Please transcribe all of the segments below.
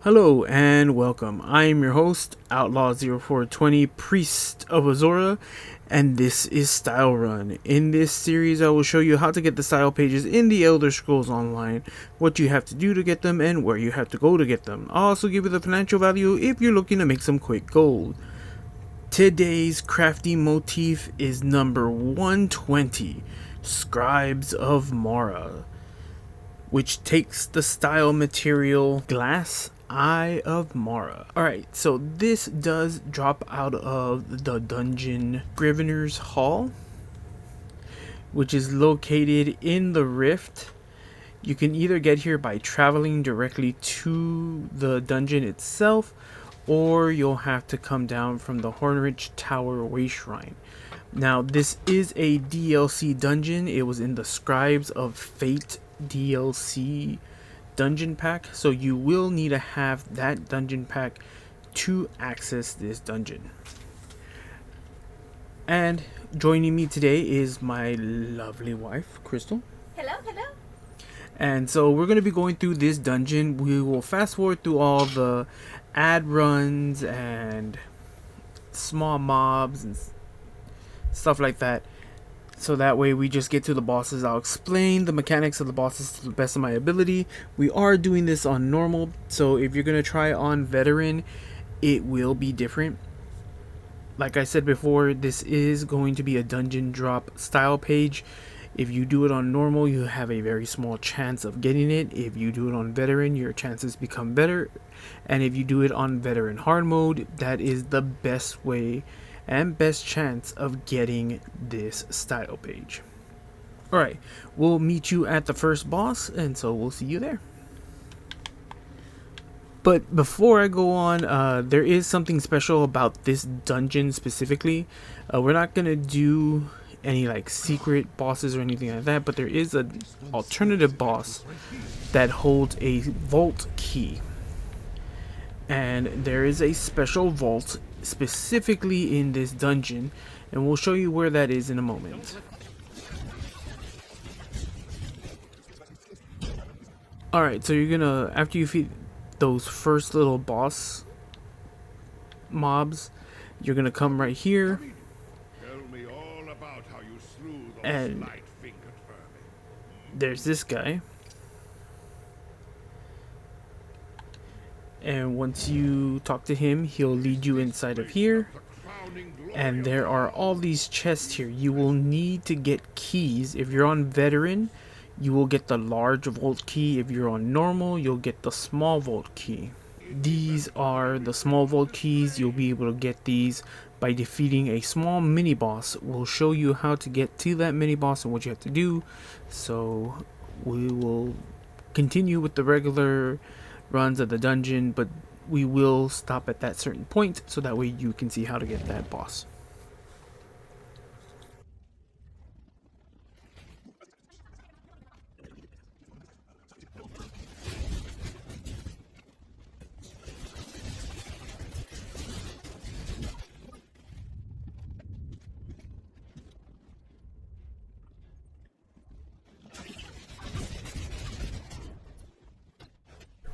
Hello and welcome. I am your host, Outlaw0420, Priest of Azora, and this is Style Run. In this series, I will show you how to get the style pages in the Elder Scrolls Online, what you have to do to get them, and where you have to go to get them. I'll also give you the financial value if you're looking to make some quick gold. Today's crafting motif is number 120, Scribes of Mora, which takes the style material Glass Eye of Mara. Alright, so this does drop out of the dungeon Scrivener's Hall, which is located in the Rift. You can either get here by traveling directly to the dungeon itself, or you'll have to come down from the Hornrich Tower Way Shrine. Now, this is a DLC dungeon. It was in the Scribes of Fate DLC dungeon pack, so you will need to have that dungeon pack to access this dungeon. And joining me today is my lovely wife, Crystal. Hello, hello. And so we're going to be going through this dungeon. We will fast forward through all the ad runs and small mobs and stuff like that, so that way we just get to the bosses. I'll explain the mechanics of the bosses to the best of my ability. We are doing this on normal, so if you're going to try on veteran, it will be different. Like I said before, this is going to be a dungeon drop style page. If you do it on normal, you have a very small chance of getting it. If you do it on veteran, your chances become better. And if you do it on veteran hard mode, that is the best way and best chance of getting this style page. Alright, we'll meet you at the first boss, and so we'll see you there. But before I go on, there is something special about this dungeon specifically. We're not going to do any like secret bosses or anything like that, but there is an alternative boss that holds a vault key. And there is a special vault specifically in this dungeon, and we'll show you where that is in a moment. Alright, so you're gonna, after you feed those first little boss mobs, you're gonna come right here, and there's this guy. And once you talk to him, he'll lead you inside of here. And there are all these chests here. You will need to get keys. If you're on veteran, you will get the large vault key. If you're on normal, you'll get the small vault key. These are the small vault keys. You'll be able to get these by defeating a small mini boss. We'll show you how to get to that mini boss and what you have to do. So we will continue with the regular runs of the dungeon, but we will stop at that certain point so that way you can see how to get that boss.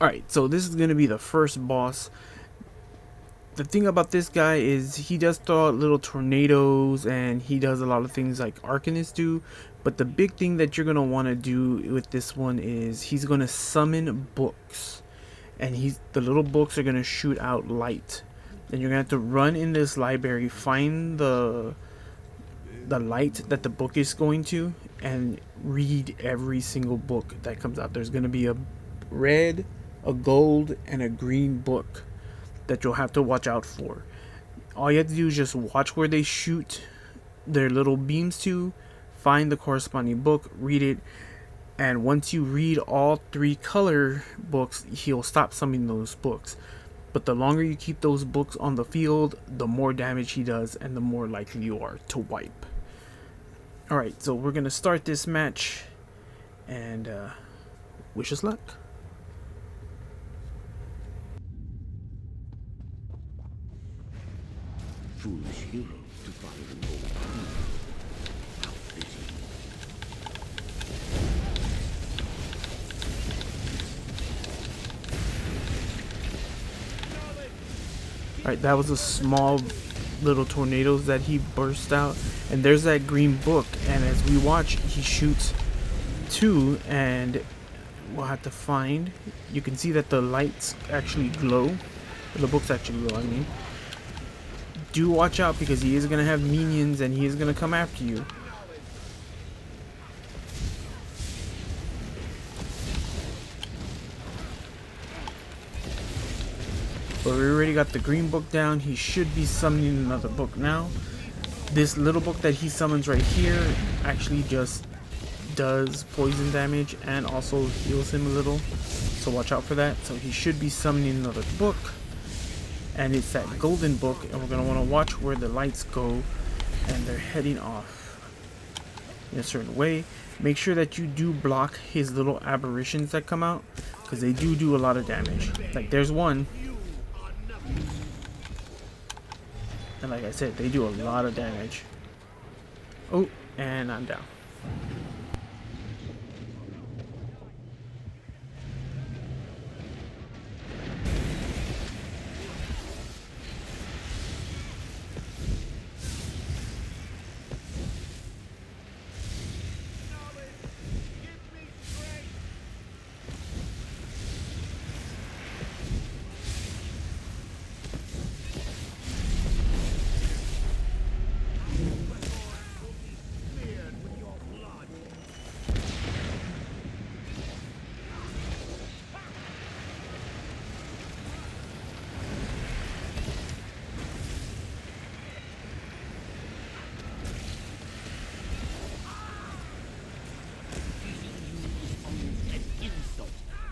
Alright, so this is going to be the first boss. The thing about this guy is he does throw out little tornadoes, and he does a lot of things like Arcanists do. But the big thing that you're going to want to do with this one is he's going to summon books. And the little books are going to shoot out light. And you're going to have to run in this library, find the light that the book is going to, and read every single book that comes out. There's going to be a red, a gold, and a green book that you'll have to watch out for. All you have to do is just watch where they shoot their little beams to, find the corresponding book, read it, and once you read all three color books, he'll stop summoning those books. But the longer you keep those books on the field, the more damage he does and the more likely you are to wipe. Alright, so we're going to start this match, and wish us luck. Foolish heroes to follow the old path. How fitting. Alright, that was a small little tornadoes that he burst out. And there's that green book. And as we watch, he shoots two. And we'll have to find. You can see that the lights actually glow. The books actually glow, I mean. Do watch out because he is going to have minions and he is going to come after you. But we already got the green book down. He should be summoning another book now. This little book that he summons right here actually just does poison damage and also heals him a little. So watch out for that. So he should be summoning another book. And it's that golden book. And we're going to want to watch where the lights go. And they're heading off in a certain way. Make sure that you do block his little aberrations that come out. Because they do a lot of damage. Like there's one. And like I said, they do a lot of damage. Oh, and I'm down.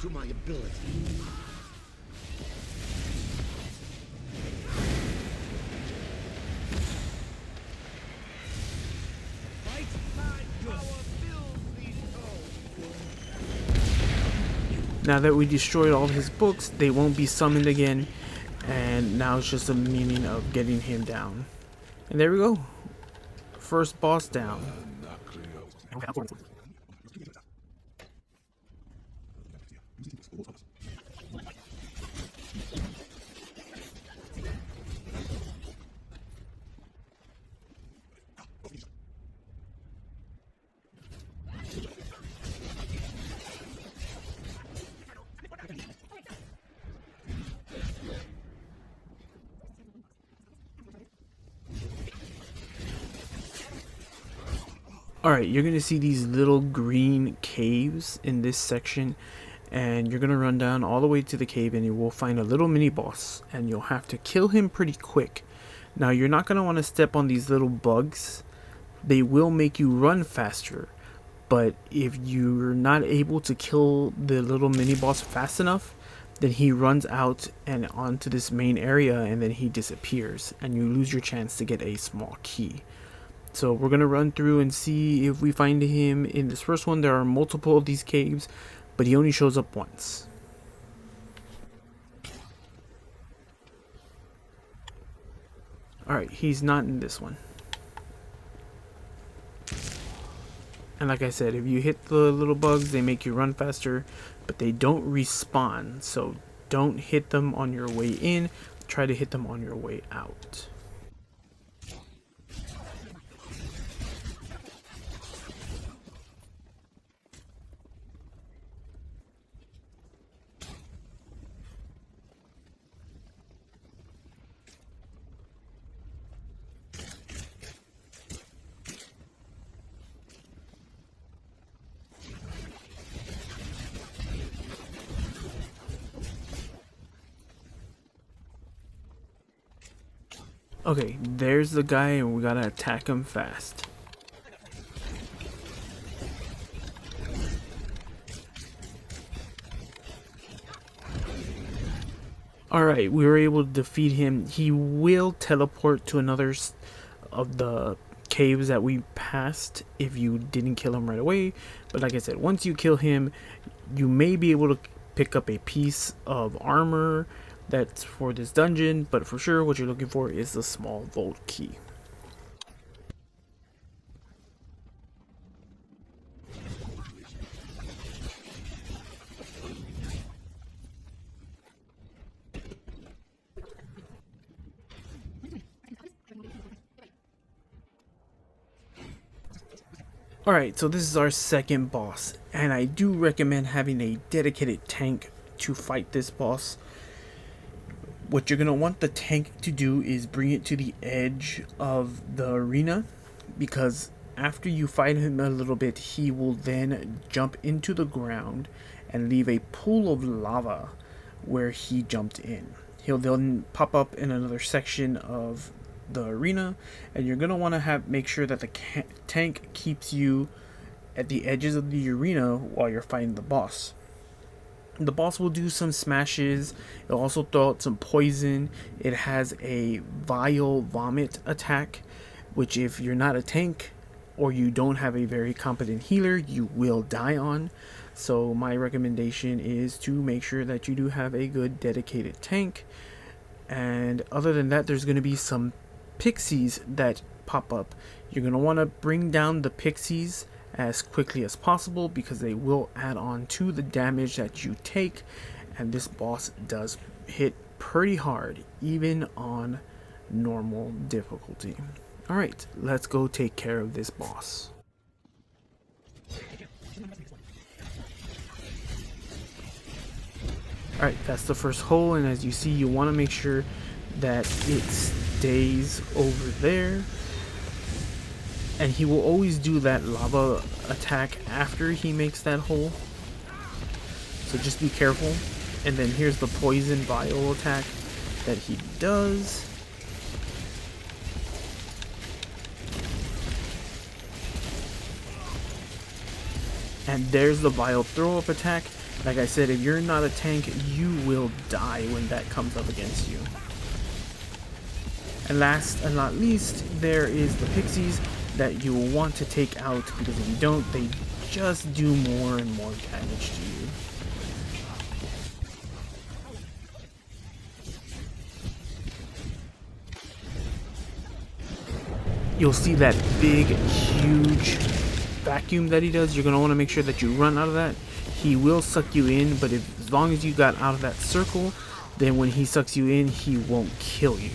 To my ability. Now that we destroyed all his books, they won't be summoned again. And now it's just a meaning of getting him down. And there we go. First boss down. Alright, you're going to see these little green caves in this section. And you're going to run down all the way to the cave and you will find a little mini boss. And you'll have to kill him pretty quick. Now you're not going to want to step on these little bugs. They will make you run faster. But if you're not able to kill the little mini boss fast enough, then he runs out and onto this main area and then he disappears. And you lose your chance to get a small key. So we're going to run through and see if we find him in this first one. There are multiple of these caves, but he only shows up once. Alright, he's not in this one. And like I said, if you hit the little bugs, they make you run faster, but they don't respawn. So don't hit them on your way in. Try to hit them on your way out. Okay, there's the guy and we gotta attack him fast. Alright, we were able to defeat him. He will teleport to another of the caves that we passed if you didn't kill him right away. But like I said, once you kill him, you may be able to pick up a piece of armor that's for this dungeon, but for sure what you're looking for is the small vault key. Alright, so this is our second boss, and I do recommend having a dedicated tank to fight this boss. What you're going to want the tank to do is bring it to the edge of the arena, because after you fight him a little bit, he will then jump into the ground and leave a pool of lava where he jumped in. He'll then pop up in another section of the arena, and you're going to want to make sure that the tank keeps you at the edges of the arena while you're fighting the boss. The boss will do some smashes. It'll also throw out some poison. It has a vile vomit attack, which if you're not a tank or you don't have a very competent healer, you will die on. So my recommendation is to make sure that you do have a good dedicated tank. And other than that, there's going to be some pixies that pop up. You're going to want to bring down the pixies as quickly as possible because they will add on to the damage that you take, and this boss does hit pretty hard even on normal difficulty. Alright, let's go take care of this boss. Alright, that's the first hole, and as you see, you want to make sure that it stays over there. And he will always do that lava attack after he makes that hole. So just be careful. And then here's the poison vial attack that he does. And there's the vial throw up attack. Like I said, if you're not a tank, you will die when that comes up against you. And last and not least, there is the pixies that you will want to take out, because if you don't, they just do more and more damage to you. You'll see that big, huge vacuum that he does. You're going to want to make sure that you run out of that. He will suck you in, but as long as you got out of that circle, then when he sucks you in, he won't kill you.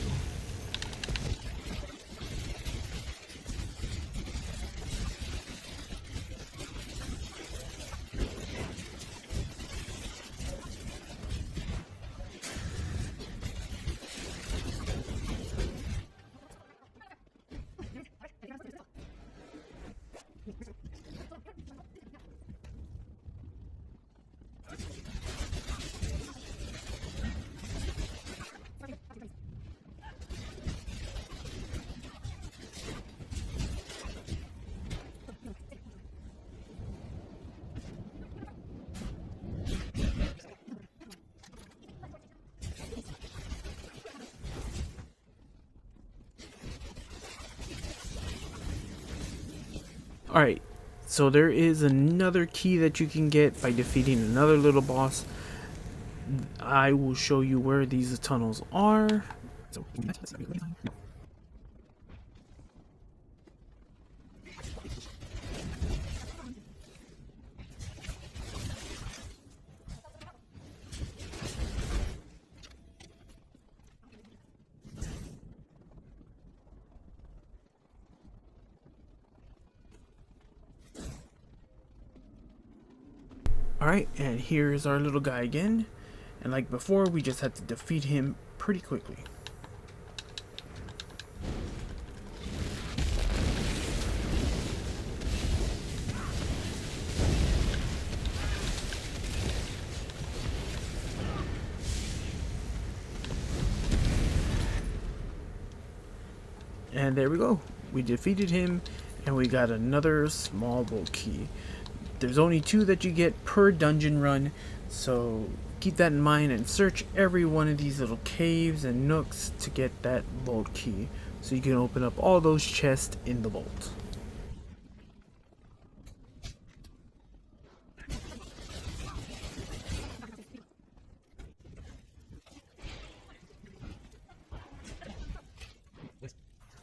Alright, so there is another key that you can get by defeating another little boss. I will show you where these tunnels are. Alright, and here's our little guy again. And like before, we just had to defeat him pretty quickly. And there we go. We defeated him, and we got another small vault key. There's only 2 that you get per dungeon run, so keep that in mind and search every one of these little caves and nooks to get that vault key, so you can open up all those chests in the vault.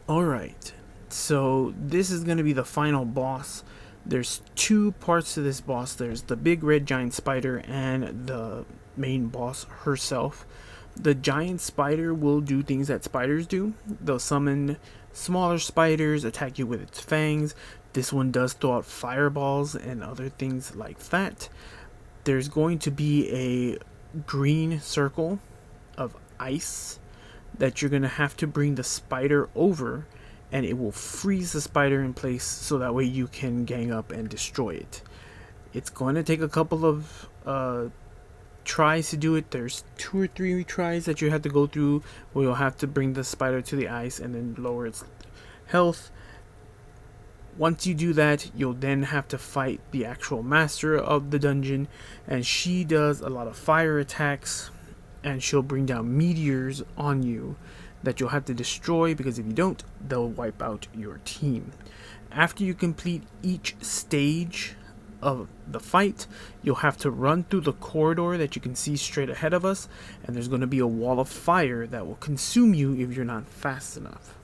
Alright, so this is going to be the final boss. There's 2 parts to this boss. There's the big red giant spider and the main boss herself. The giant spider will do things that spiders do. They'll summon smaller spiders, attack you with its fangs, This one does throw out fireballs and other things like that. There's going to be a green circle of ice that you're going to have to bring the spider over, and it will freeze the spider in place so that way you can gang up and destroy it. It's going to take a couple of tries to do it. There's 2 or 3 tries that you have to go through where you'll have to bring the spider to the ice and then lower its health. Once you do that, you'll then have to fight the actual master of the dungeon, and she does a lot of fire attacks, and she'll bring down meteors on you that you'll have to destroy, because if you don't, they'll wipe out your team. After you complete each stage of the fight, you'll have to run through the corridor that you can see straight ahead of us, and there's going to be a wall of fire that will consume you if you're not fast enough.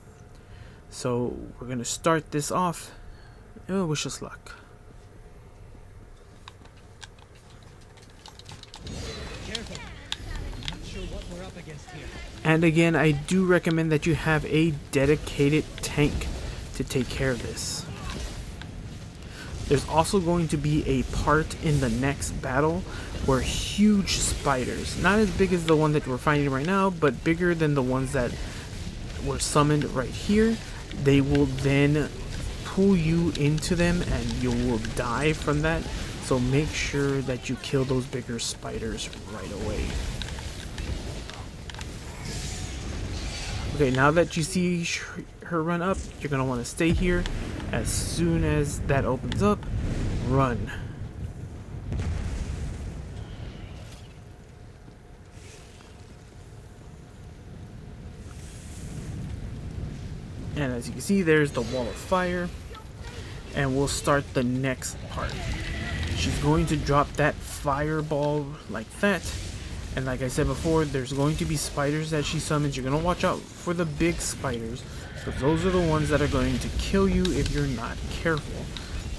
So we're going to start this off. Oh, wish us luck. Careful. I'm not sure what we're up against here. And again, I do recommend that you have a dedicated tank to take care of this. There's also going to be a part in the next battle where huge spiders, not as big as the one that we're fighting right now, but bigger than the ones that were summoned right here, they will then pull you into them and you will die from that. So make sure that you kill those bigger spiders right away. Okay, now that you see her run up, you're going to want to stay here. As soon as that opens up, run. And as you can see, there's the wall of fire. And we'll start the next part. She's going to drop that fireball like that. And like I said before, there's going to be spiders that she summons. You're going to watch out for the big spiders, because those are the ones that are going to kill you if you're not careful.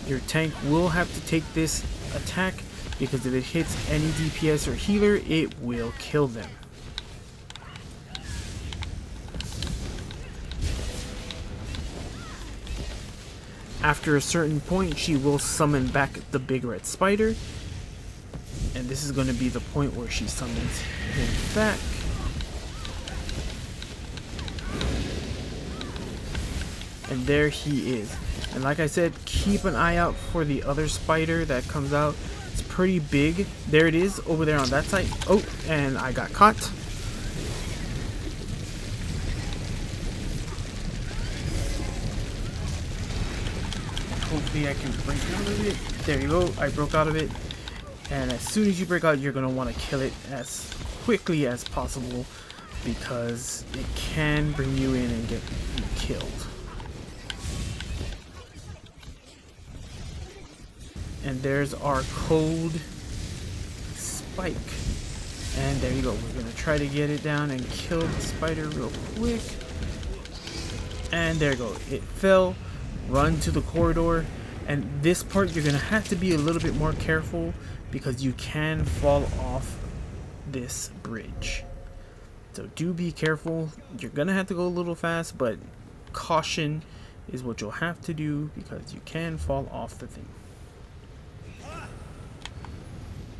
Your tank will have to take this attack, because if it hits any DPS or healer, it will kill them. After a certain point, she will summon back the big red spider. And this is going to be the point where she summons him back. And there he is. And like I said, keep an eye out for the other spider that comes out. It's pretty big. There it is over there on that side. Oh, and I got caught. Hopefully I can break out of it. There you go. I broke out of it. And as soon as you break out, you're going to want to kill it as quickly as possible, because it can bring you in and get you killed. And there's our code spike. And there you go. We're going to try to get it down and kill the spider real quick. And there you go. It fell. Run to the corridor. And this part, you're going to have to be a little bit more careful, because you can fall off this bridge. So do be careful. You're going to have to go a little fast, but caution is what you'll have to do, because you can fall off the thing.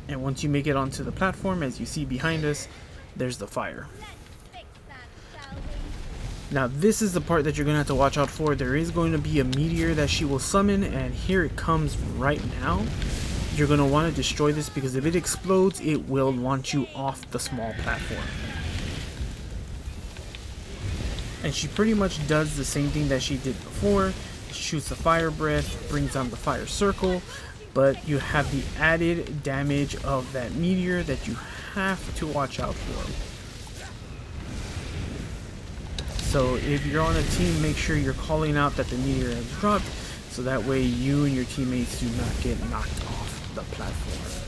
And once you make it onto the platform, as you see behind us, there's the fire. Now this is the part that you're going to have to watch out for. There is going to be a meteor that she will summon, and here it comes right now. You're going to want to destroy this, because if it explodes, it will launch you off the small platform. And she pretty much does the same thing that she did before. She shoots the fire breath, brings down the fire circle, but you have the added damage of that meteor that you have to watch out for. So if you're on a team, make sure you're calling out that the meteor has dropped, so that way you and your teammates do not get knocked off the platform.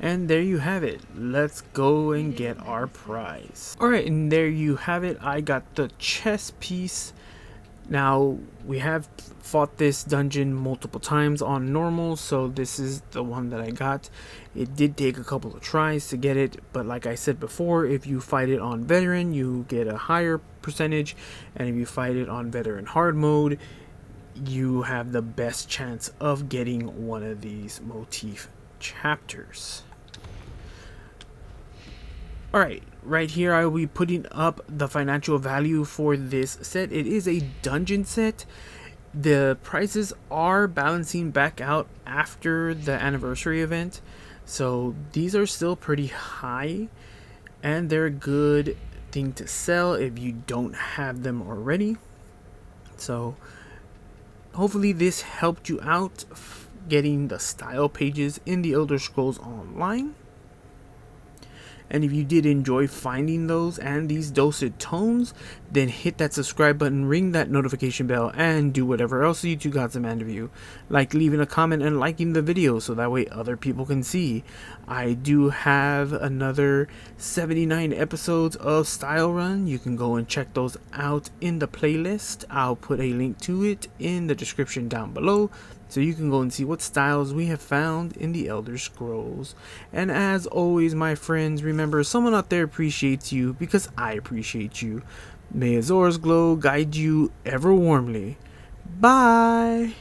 And there you have it. Let's go and get our prize. Alright, and there you have it. I got the chess piece. Now, we have fought this dungeon multiple times on normal, so this is the one that I got. It did take a couple of tries to get it, but like I said before, if you fight it on veteran, you get a higher percentage, and if you fight it on veteran hard mode, you have the best chance of getting one of these motif chapters. Alright, right here I will be putting up the financial value for this set. It is a dungeon set. The prices are balancing back out after the anniversary event, so these are still pretty high, and they're a good thing to sell if you don't have them already. So hopefully this helped you out getting the style pages in the Elder Scrolls Online. And if you did enjoy finding those and these dulcet tones, then hit that subscribe button, ring that notification bell, and do whatever else the YouTube gods demand of you. Like leaving a comment and liking the video so that way other people can see. I do have another 79 episodes of Style Run. You can go and check those out in the playlist. I'll put a link to it in the description down below, so you can go and see what styles we have found in the Elder Scrolls. And as always, my friends, remember, someone out there appreciates you because I appreciate you. May Azor's glow guide you ever warmly. Bye!